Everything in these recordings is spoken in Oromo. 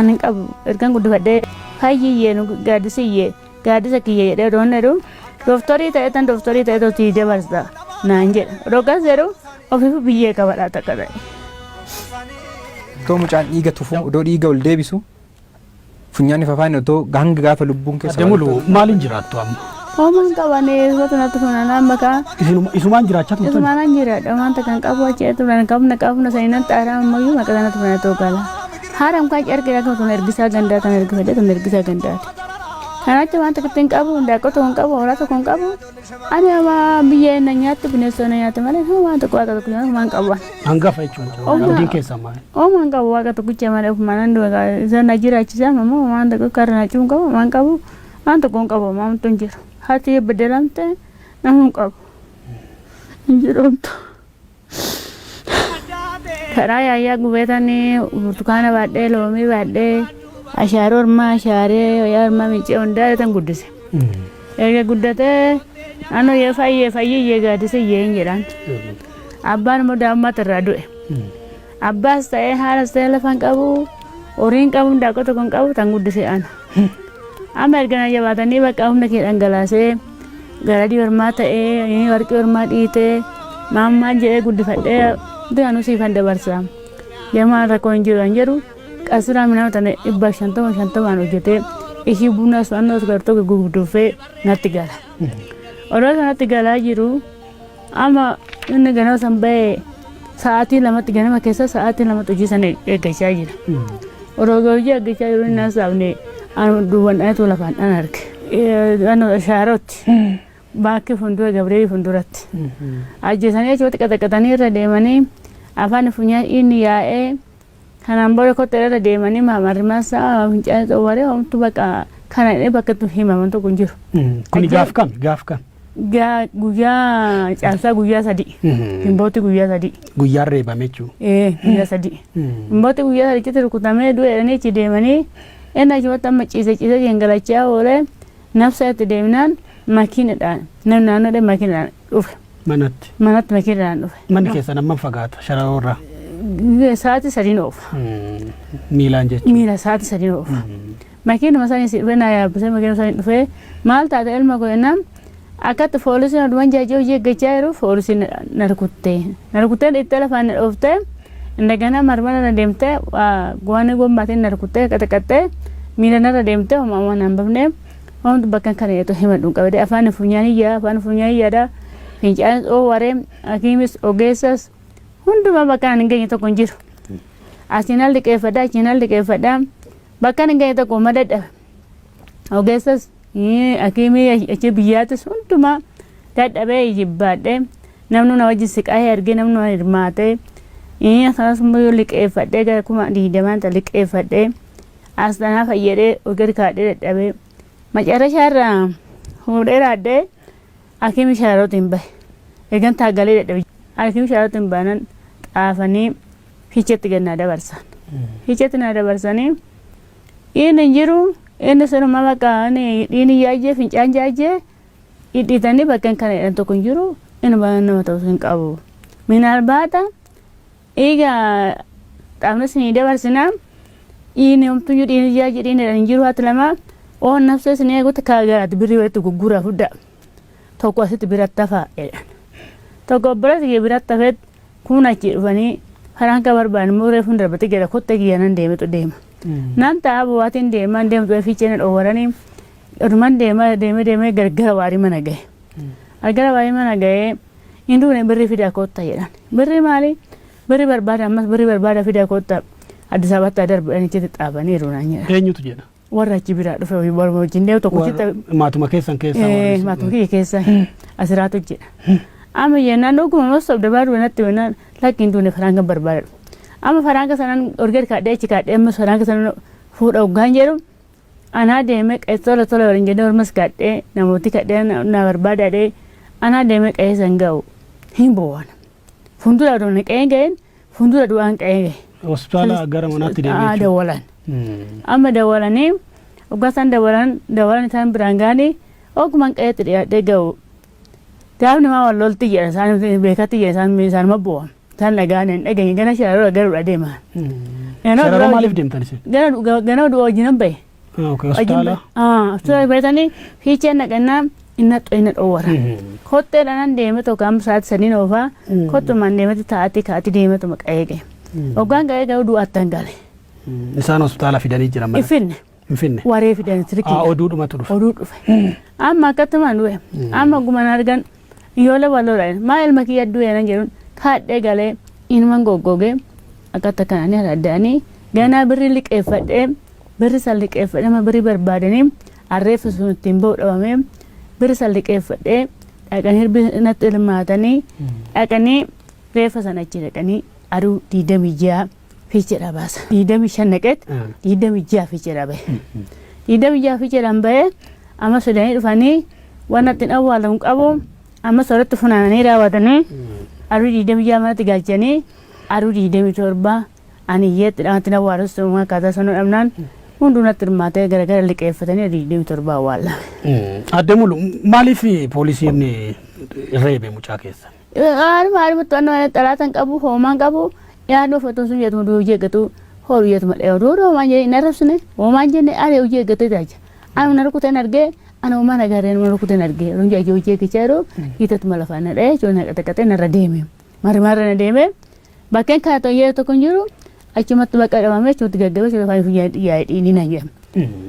anin qabu ergan guddifadhee fayyiyyee nu gaaddisiyye gaaddisa kiyye jedhee odoon jedhu dooftarii ta'etan dooftarii ta'etu tii dabarsa naan jedha rogas jedhu ofiifu biyyee qabadhaa takka ta'e. Otoo mucaan dhiiga tufu odoo dhiiga ol deebisu funyaanni fafaan otoo hanga gaafa lubbuun keessa Adeemulu maaliin jiraattu amma? Homaan qabanii soota natti funanaan makaa Isumaan jiraachaa turtan? isumaan jiraadha wanta kan qabu achii turan qabna saninan xaaraa ammayyuu maqaa natti funatoo gala. Haadha mukaa erga akka tun ergisaa gandaa kan ergifadhe tun ergisaa gandaati. Kanacha wanta kittiin qabu ndaaqota kun qabu horaata kun qabu ani ama biyyee na nyaatti bineensota nyaatti malee wanta qo'ata tokko waan qaban. Hangafa jechuudha. Abdiin keessaa maali? Oomaan qabu waaqa tokkicha malee ofumaan nan duuba isa na jiraachisaa mamoo waan tokko karra na cuun qabu waan qabu waan tokko hin qabu waan tun jiru. Hati beddelamte namni qabu hin jiruumtu. Karaa yaayyaa gubeetanii burtukaana baadhee loomii baadhee ashaaroo ormaa ashaaree wayyaa ormaa miicee hundaa tan guddise. Erga guddatee naannoo yoo fayyee gaaddise hin jedhaan. Abbaan immoo daa'immaata irraa du'e. Abbaas ta'ee haalas ta'ee lafaan qabu horiin qabu ndaaqota kun qabu tan guddise ana. Amma erga na jabaatanii bakka humna kee dhangalaasee garadii ormaa ta'ee warqii ormaa dhiitee maammaan jedhee guddifadhee du'anuu siifan dabarsaa. Deemaan rakkoo hin jiru jedhu qasiraa minama tana 150 hojjetee ishii buna su'annoo gartoo gurgudduufee natti gala. Odoo sanatti galaa jiru amma inni ganama san bahee sa'aatii lamatti ganama keessa sa'aatii lamatti hojii sana eeggachaa jira. Odoo hojii eeggachaa jiru inni hasaabne duwwan dhaneetu lafaan dhan arge. Shaarotti bakki fuuldura Gabriel fuulduratti. Ajjeesanii achitti qaxaqatanii irra deemanii afaan funyaan inni yaa'ee kanaan booda kotta irra deemanii maamarrimaasaa fincaan xoowaree homtu bakka kana inni bakka himaman tokko hin jiru. Kuni gaaf kam? Guyyaa caalsaa guyyaa sadii. Himbooti guyyaa sadii. Guyyaan reebame jechuudha. Guyyaa sadii. Himbooti guyyaa sadii citti rukutamee du'eedhanii achi deemanii inni achumatti amma ciise gangalachaa oolee nafsa itti deemnaan makiinadhaan namni naannoodhaan makiinadhaan dhufe. Manatti makiinadhaan dhufe. Manni keessan amma fagaata shararoorraa. Sa'aatii sadiin oofa. Miilaan jechuudha. Miila sa'aatii sadiin oofa. Makiinuma sanii si dhufee naa yaabbisee makiinuma sanii dhufee maal taate ilma koo jennaan akkatti foolisiin adumaan jaajee hojii eeggachaa jiru foolisiin narkuttee dhiittee lafaan dhooftee indagana marmara na deemtee goone gombaatiin narkuttee qaxaqattee miila narra deemtee homaa naan bafnee homtu bakka kana yeetoo himadhuun qabadee afaan funyaaniyyaadha fincaan xoowaree hakiimis ogeessas hundumaa bakka hin geenye tokko hin jiru. Achiin liqeeffadhaa bakka hin geenye tokko madadhabe ogeessas hakiimii achi biyyaatis hundumaa dadhabee jibbaadhee namni na wajjin siqaahee argee namni na hirmaatee akkasumas liqeeffadhee gara 20 liqeeffadhee as tanaa fayyadee ogeer kaadhee dadhabee macarrashaa irraa fuudhee raadhee hakiimii shaarootiin bahe eegan taagalee dadhabe hakiimii shaarootiin baanan xaafanii fiicheetti gannaa dabarsan. Fiicheetti naa dabarsanii inni jiru inni sanuma bakka dhiini yaajee fincaan jaajee hidhiitanii bakka kana jedhan tokko hin jiru inni baay'ee nama ta'uu hin qabu. Minaal baata egaa dhaabna sinii dabarsinaa dhiini homtuyyuu dhiini yaajee dhiini hin jiru haati lama oon nafsa sinii eeguutti kaagaraatti birrii walitti gugguraa fuddaa tokko asitti biratti hafaa jedhan. Tokko biratti biratti hafeet kun achi dhufanii haraan ka barbaadan muree fuun darbatti gara kotta kiyyanan deemetu deema. Naan ta'a bu'aatiin deemaan deemtu fiicheen dhoowwaranii dhuman deemee gargara waarii mana gahe. Gargara waarii mana gahee hinduun birrii fidaa kotta jedhan. Birrii maali? Birrii barbaada ammas birrii barbaada fidaa kotta Addis Ababaatti darbanii achitti xaafaniiru naan jedha. Eenyutu jedha? Warra achi biraa dhufe wajjin deemu tokko maatuma keessan keessa. Maatuma kiyya keessa asiraatu jedha. Amma jennaan dhuguma mostoof dabaadu natti wannaan lakkiin duune faraanga barbaadadhu. Amma faraanga sanaan orgeet kaadhee achi kaadhee ammas faraanga sanaan fuudha hoggaan jedhu anaa deemee qeessola tola waliin jennee ormas kaadhee namooti kaadhee na barbaadadhee anaa deemee qe'ee san ga'u hin boowwan. Fuuldura doonne qe'ee ga'een fuuldura du'aan qe'ee ga'e. Hospitaala gara manaatti deemee dawalan. Amma dawalanii hoggaa isaan dawalan isaan biraan ga'anii ogumaan qe'eetti dhiyaatee ga'u. Gaafni maa wal lolti jedha isaan beekatti jedha isaan ma bu'an tan nagaan hin dhageenye gana shararoora gara deema. Shararoo maaliif deemtan isin? Gana du'a wajjinan bahe. Hospitaala? Hospitaala bahetanii fiicheen naqannaa inna dhoowwara. Kotteedhaan deeme tokko amma sa'aatii sadiin oofaa kottumaan deemati kaa'ati deematu maqaeege. Hoggaan qa'ee garuu du'aattan gale. Isaan hospitaala fidanii jiran mana? Finne. Waree fidanii tirikii. Oduudhumatu dhufe? Oduu dhufe. Amma akkasumaan du'e. Amma guman argan ijoollee walloodhaan maa ilma kiyya du'e nan jedhuun kaadhee galee ilman goggogee akkata kananii addaanii ganaa birri liqeeffadhee birri san liqeeffadhee ma birri barbaadanii arreeffa sun ittiin ba'u dhabamee birri san liqeeffadhee dhaqanii hirbi natti ilmaatanii dhaqanii reeffa san achi dhaqanii aduu 26 fiicheedha baasa. 25 naqeet 26 fiicheedha bahe. 26 fiicheedhaan bahee amma sodanii dhufanii waan ittiin awwaalamu qabu amma soorratti funaananii raawwatanii aduu 26 manatti galchanii aduu 27 aniyyeetti dhaantiin awwaalus akkaataa sanuu dhabnaan hunduu natti hirmaatee garagara liqeeffatanii aduu 27 awwaallame. Addemulu maaliif poolisiin reebe mucaa keessa? Haaluma to'annoo xalaatan qabu hoomaan qabu yaaduu fotoon sun jedhamu hojii eeggatu hooluu jedhama dhiyoo duudhu hoomaan jedhee hin arrabsine hoomaan jenne ani hojii eeggatee taaja. Ani mana rukuteen argee ani hoomaan agarreen mana rukuteen argee runjaa ijoo hojii eeggachaa yeroo hiitatti malafaan na dha'ee ijoollee naqaxaqatee narra deeme. Marra na deeme bakkeen kana toyyee tokko hin jiru achumatti bakka dhabamee achumatti gaggabee suura faayii dhiinii na jedhama.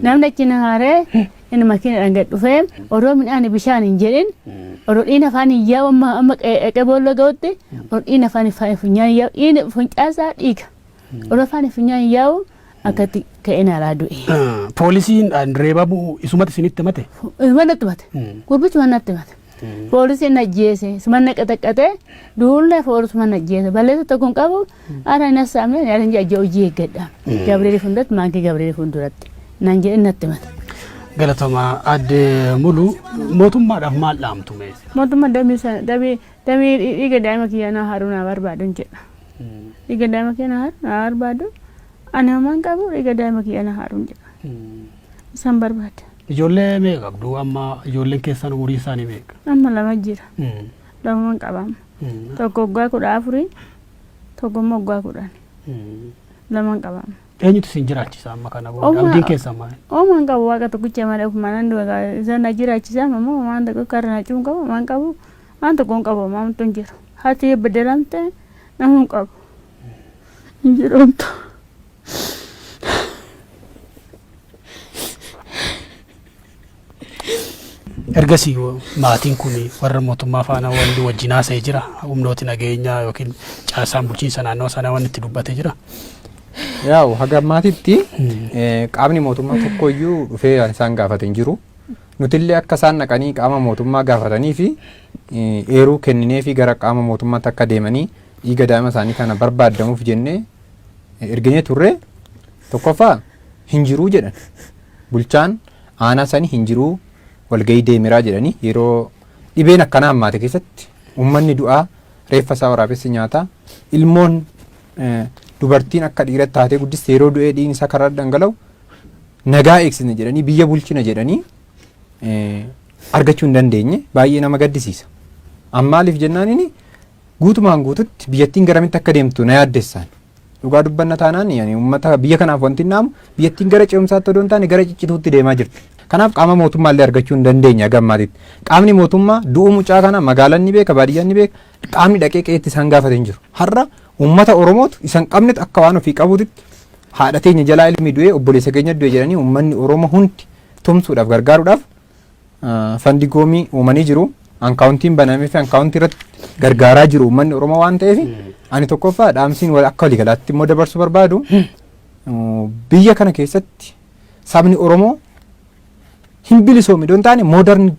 Namni achi na haaree inni makiinadhaan gad dhufee odoo midhaan bishaan hin jedhin odoo dhiina afaan hin yaa'u amma qe'ee boolla ga'utti odoo dhiina afaan funyaan hin yaa'u dhiina funcaasaa dhiiga odoo afaan funyaan hin yaa'u akkatti ka'ee naaraa du'e. Poolisiin reebamu isumatti isinitti himate? Isumatti himate. Gurbichi manatti himate. Poolisiin ajjeese sumanna qaxaqqatee duullee foorusuman ajjeese balleessa tokkoon qabu haala hin assaamne yaadan jajja hojii eeggadha. Gabreelii fuulduratti maankii Gabreelii fuulduratti naan jedhe natti himate. Galatoma adde mulu mootummaadhaaf maal dhaamtu meesha? Mootummaan damee dhiiga daa'ima kiyyaa naa haaruu naa barbaadu jedha. Dhiiga daa'ima kiyyaa naa barbaadu ani homaan qabu dhiiga daa'ima kiyyaa naa haaruu jedha. Isaan barbaada. Ijoollee meeqa qabdu amma ijoolleen keessan umurii isaanii meeqa? Amma lama jira. Lamaan qabama. Tokko waggaa 14 tokko immoo waggaa 10. Lamaan qabama. Eenyutu isin jiraachisa amma kana booda? Abdiin keessan maali? Oomaan qabu waaqa tokkicha malee ofumaan isaan na jiraachisa ammoo waan tokko karra na cuun qabu waan qabu waan tokko hin qabu waan tokko hin jiru. Haati beddelamte nama hin qabu. Hin jiroomtu. Ergasii maatiin kun warra mootummaa faana wanti wajjin haasa'ee jira humnooti nageenyaa yookiin caasaan bulchiinsa naannoo sanaa wanti itti dubbatee jira. Yaa'u haga maatiitti qaamni mootummaa tokkoyyuu dhufee isaan gaafate hin jiru. Nutillee akka isaan naqanii qaama mootummaa gaafatanii fi eeruu kenninee fi gara qaama mootummaatti akka deemanii dhiiga daa'ima isaanii kana barbaadamuuf jennee erginee turre tokkoffaa hin jiruu jedhan. Bulchaan aanaa sanii hin jiruu walgahii deemiraa jedhanii yeroo dhibeen akkanaa hammaate keessatti uummanni du'aa reeffa isaa waraabessi nyaataa ilmoon dubartiin akka dhiiratti taatee guddiste yeroo du'ee dhiigni isaa karaa dhangala'u nagaa eegsisna jedhanii biyya bulchina jedhanii argachuu hin dandeenye baay'ee nama gaddisiisa. Ammaaliif jennaan inni guutumaan guututti biyyattiin garamitti akka deemtu na yaaddessaan. Dhugaa dubbanna taanaan uummata biyya kanaaf wanti naamu biyyattiin gara ce'umsaatti odoo hin taane gara ciccituutti deemaa jirti. Kanaaf qaama mootummaallee argachuu hin dandeenya gammaatitti. Qaamni mootummaa du'uu mucaa kana magaalaan ni beeka baadiyyaan ni beeka qaamni dhaqee qe'eetti isaan gaafate hin jiru. Har'a uummata Oromootu isan qabnetu akka waan ofii qabuutitti haadha teenya jalaa ilmi du'ee obboleessa keenya du'e jedhanii uummanni Oromoo hundi tumsuudhaaf gargaaruudhaaf fandigoomii uumanii jiru. Ankaawuntiin banamee fi ankaawuntii irratti gargaaraa jiru uummanni Oromoo waan ta'eef ani tokkoffaa dhaamsiin akka waliigalaatti immoo dabarsuu barbaadu biyya kana keessatti sabni Oromoo hin bilisoome don taane moodarni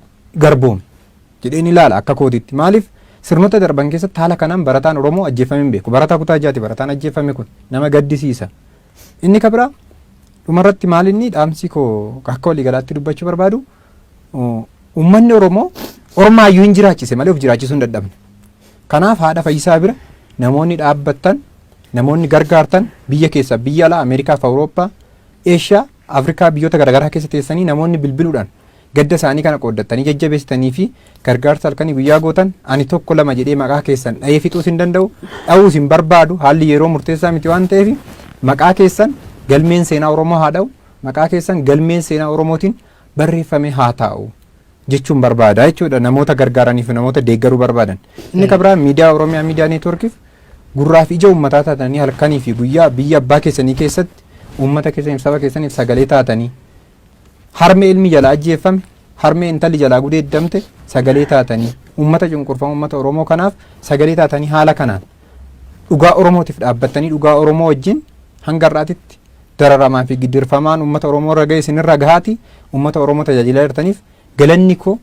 garboome jedheen ilaala akka kootitti. Maaliif sirnoota darban keessatti haala kanaan barataan Oromoo ajjeefame hin beeku. Barataa kutaa jaati barataan ajjeefame kun nama gaddisiisa. Inni kabira dhumarratti maal inni dhaamsi koo akka waliigalaatti dubbachuu barbaadu uummanni Oromoo ormaayyuu hin jiraachise malee of jiraachisuu hin dadhabne. Kanaaf haadha Fayyisaa bira namoonni dhaabbattan namoonni gargaartan biyya keessa biyya alaa Ameerikaa fi Awurooppaa Eeshiyaa Afrikaa biyyoota garaagaraa keessa teessanii namoonni bilbiluudhaan gadda isaanii kana qooddatanii jajjabeessitanii fi gargaarsa halkanii guyyaa gootan ani tokko lama jedhee maqaa keessan dhahee fixuus hin danda'u dhahuus hin barbaadu haalli yeroo murteessaa miti waan ta'eef maqaa keessan galmeen seenaa Oromoo haa dha'u maqaa keessan galmeen seenaa Oromootiin barreeffame haa taa'u jechuun barbaada jechuudha namoota gargaaranii fi namoota deeggaruu barbaadan. Inni kabraa miidiyaa Oromiyaa miidiyaa neetworkiif gurraa fi ija uummataa taatanii halkanii fi guyyaa biyya abbaa keessanii keessatti uummata keessaniif saba keessaniif sagalee taatanii harmee ilmi jalaa ajjeeffame harmee intalli jalaa gudeeddamte sagalee taatanii uummata cunqurfamu uummata Oromoo kanaaf sagalee taatanii haala kanaan dhugaa Oromootiif dhaabbattanii dhugaa Oromoo wajjin hanga har'aatitti dararamaa fi giddirfamaan uummata Oromoo irra ga'e isinirra gahaati uummata Oromoo tajaajilaa jirtaniif galanni koo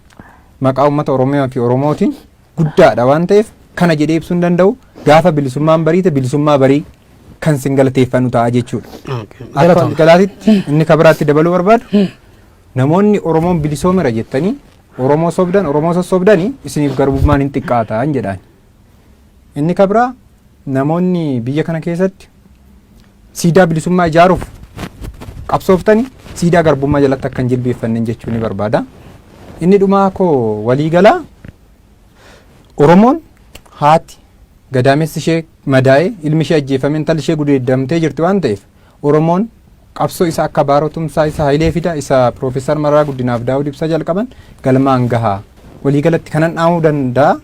maqaa uummata Oromoo fi Oromootiin guddaadha waan ta'eef kana jedhee ibsuu hin danda'u gaafa bilisummaan bariite bilisummaa barii kan sin galateeffannu ta'a jechuudha. Akka galaatitti inni kabiraatti dabaluu barbaadu namoonni Oromoon bilisoomera jettanii Oromoo sobdan Oromoo sossobdanii isiniif garbummaan hin xiqqaataan jedhaan. Inni kabiraa namoonni biyya kana keessatti siidaa bilisummaa ijaaruuf qabsooftanii siidaa garbummaa jalatti akka hin jilbeeffannen jechuu ni barbaada. Inni dhumaa koo waliigalaa Oromoon haati gadaamessi ishee madaa'ee ilmi ishee ajjeefamee intalli ishee gudeeddamtee jirti waan ta'eef Oromoon qabsoo isa akka baarotumsaa isa Hayilee Fida isa Piroofeesar Mararaa Guddinaaf Daawud Ibsaa jalqaban galmaan gahaa waliigalatti kanan dhaamuu danda'a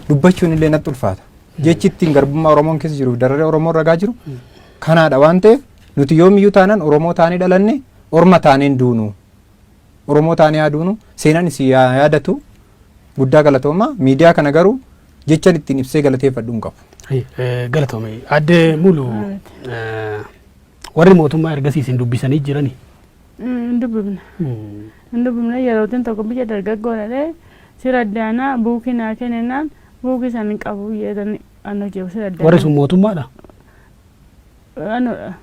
dubbachuun illee natti ulfaata jechi ittiin garbummaa Oromoon keessa jiruuf dararee Oromoon ragaa jiru kanaadha waan ta'eef nuti yoomiyyuu taanan Oromoo taanee dhalanne Orma taaneen duunu Oromoo taanee haa duunu seenaan isii yaadatu guddaa galatooma miidiyaa kana garuu jechan ittiin ibsee galateeffadhu hin qabu. Galatoome adde mulu warri mootummaa ergasiisin dubbisanii jirani. Dubbifna yerootiin tokko biyya dargaggoodha sira addaanaa buukii naa kennennaan buukii isaan hin qabu jedhanii anoo jeebu sira addaanaa. Warri sun mootummaadha? Anoodha.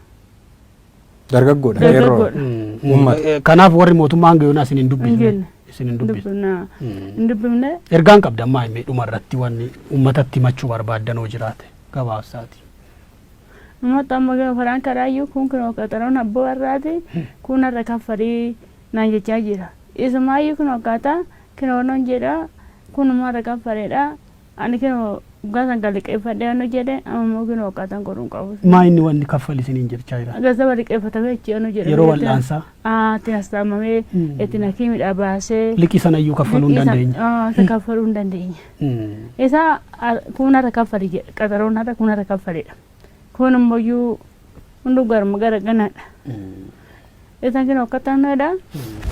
Dargaggoodha. Dargaggoodha. Kanaaf warri mootummaa hanga yoonaa isin hin dubbisne. Isin hin dubbisne. Hin dubbifne. Ergaan qabda ammaa himee dhumarratti wanni uummatatti himachuu barbaaddanoo jiraate gabaabsaati. Ummata amma faraan karaayyuu kun kunoo qaxaroon abboo warraati kun irra kaffarii naan jechaa jira. Isumaayyuu kun akkaataa kinoonoon jedha kunuma irra kaffareedha ani kinoo gaasan galiqeeffadhee anoo jedhe ammoo kinoo akkaataan godhuun qabu. Maa inni wanni kaffali isiniin jechaa jira? Gasa baliqeeffatame jechi anoo jedhe. Yeroo wal'aansaa? Itti astaamamee itti nakiimidha baasee. Liqii sanayyuu kaffaluu hin dandeenye? Isa kaffaluu hin dandeenye. Isa kun irra kaffari jedha qaxaroon irra kun irra kaffareedha. Kun ammoo hundu garma gara ganaadha. Isaan kinoo akkataanadha.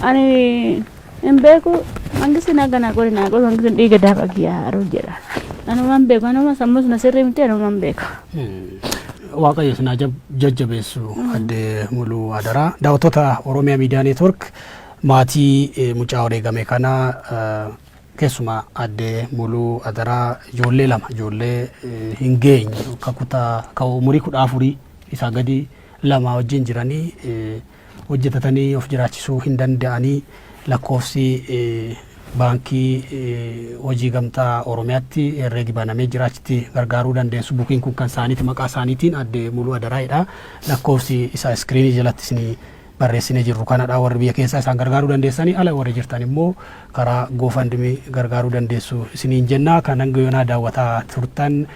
Ani hin beeku hangisi naa ganaa godhe naa godhe hangisi dhiiga daafa kiyyaaruu jedha. Anumaan beeku anuma sammuus na sirrii miti anumaan beeku. Waaqayyo sinaa jajjabeessu adde muluu adaraa daawwattoota Oromiyaa Miidiyaa Neetwork maatii mucaa wareegame kana keessumaa adde muluu adaraa ijoollee lama ijoollee hin geenye kakutaa ka umurii 14 isaa gadi lama wajjin jiranii hojjetatanii of jiraachisuu hin danda'anii lakkoofsi baankii hojii gamtaa Oromiyaatti herreegi banamee jiraachitti gargaaruu dandeessu bukiin kun kan isaaniiti maqaa isaaniitiin adde muluu adaraa'idha lakkoofsi isaa iskiriinii jalatti isinii barreessinee jirru kanadha warri biyya keessaa isaan gargaaruu dandeessanii ala warri jirtan immoo karaa goofandimii gargaaruu dandeessu isiniin jenna kan hanga yoonaa daawwataa turtan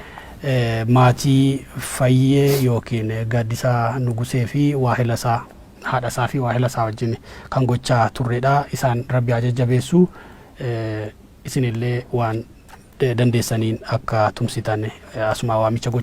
maatii fayyee yookiin gaaddisaa nugusee fi waahilasaa haadhasaa fi waahilasaa wajjin kan gochaa turredha isaan rabbi haa jajjabeessu isinillee waan dandeessaniin akka tumsitan asuma waamicha gochuu